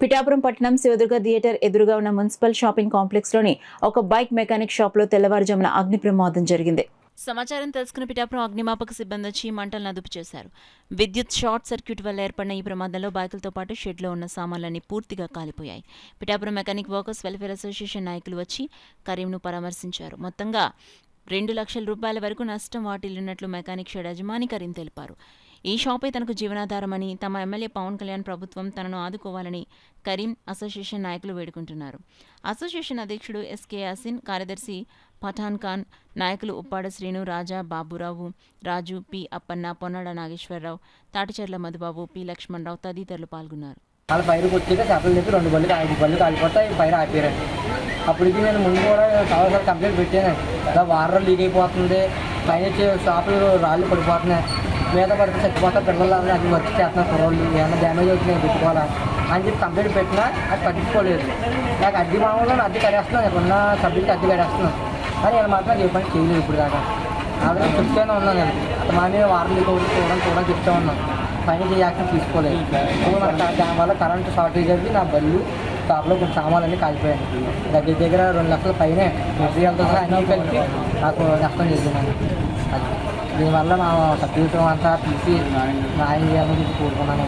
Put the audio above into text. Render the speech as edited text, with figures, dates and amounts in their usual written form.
పిఠాపురం పట్టణం శివదుర్గ థియేటర్ ఎదురుగా ఉన్న మున్సిపల్ షాపింగ్ కాంప్లెక్స్లోని ఒక బైక్ మెకానిక్ షాప్లో తెల్లవారుజామున అగ్ని ప్రమాదం జరిగింది. సమాచారం తెలుసుకున్న పిఠాపురం అగ్నిమాపక సిబ్బంది వచ్చి మంటలను అదుపు చేశారు. విద్యుత్ షార్ట్ సర్క్యూట్ వల్ల ఏర్పడిన ఈ ప్రమాదంలో బైకులతో పాటు షెడ్లో ఉన్న సామాన్లన్నీ పూర్తిగా కాలిపోయాయి. Pithapuram mechanic workers welfare association నాయకులు వచ్చి కరీంను పరామర్శించారు. మొత్తంగా 2 లక్షల రూపాయల వరకు నష్టం వాటిల్లినట్లు మెకానిక్ షెడ్ యజమాని కరీం తెలిపారు. ఈ షాపే తనకు జీవనాధారమని, తమ ఎమ్మెల్యే పవన్ కళ్యాణ్ ప్రభుత్వం తనను ఆదుకోవాలని కరీం అసోసియేషన్ నాయకులు వేడుకుంటున్నారు. అసోసియేషన్ అధ్యక్షుడు ఎస్కే యాసిన్, కార్యదర్శి పఠాన్ ఖాన్, నాయకులు ఉప్పాడ శ్రీను, రాజా, బాబురావు, రాజు, పి అప్పన్న, పొన్నాడ నాగేశ్వరరావు, తాటిచెర్ల మధుబాబు, పి లక్ష్మణరావు తదితరులు పాల్గొన్నారు. వాళ్ళ పైరుకి వచ్చాక చేపలు చెప్పి 2 బళ్ళు 5 బళ్ళు కాలిపోతాయి. పైరు ఆపారండి. అప్పటికి నేను ముందు కూడా చాలాసార్లు కంప్లైంట్ పెట్టానండి. ఇలా వాటర్ లీక్ అయిపోతుంది, పైన షాపులు రాళ్ళు పడిపోతున్నాయి, మీద పడితే చచ్చిపోతా, పిల్లలు అది వర్క్ చేస్తున్నారు, కుర్రోళ్ళు ఏమైనా డ్యామేజ్ అవుతున్నాయి పెట్టుకోవాలా అని చెప్పి కంప్లైంట్ పెట్టినా అది పట్టించుకోలేదు. నాకు అద్దె మామూలు అద్దె కడేస్తున్నాను, ఇక్కడున్న సభ్యులకి అద్దె కడేస్తున్నాను, కానీ నేను మాత్రం ఏ పని చేయలేదు ఇప్పుడు దాకా. అదే చెప్తూనే ఉన్నాను, నేను అతను మా మీద వాటర్ లీక్ అవుతుంది చూడడం చెప్తూ ఉన్నాను, పైన యాక్షన్ తీసుకోలేదు. దానివల్ల కరెంటు షార్టేజ్ అయ్యి నా బళ్ళు షాప్లో కొన్ని సామాన్లన్నీ కాలిపోయాయి. దగ్గర 2 లక్షల పైనే మెటీరియల్తో సహా అన్నీ కలిపి నాకు నష్టం చేస్తున్నాను. అది దీనివల్ల మా సభ్యులతో అంతా తీసి న్యాయం చేయాలని కోరుకున్నాను.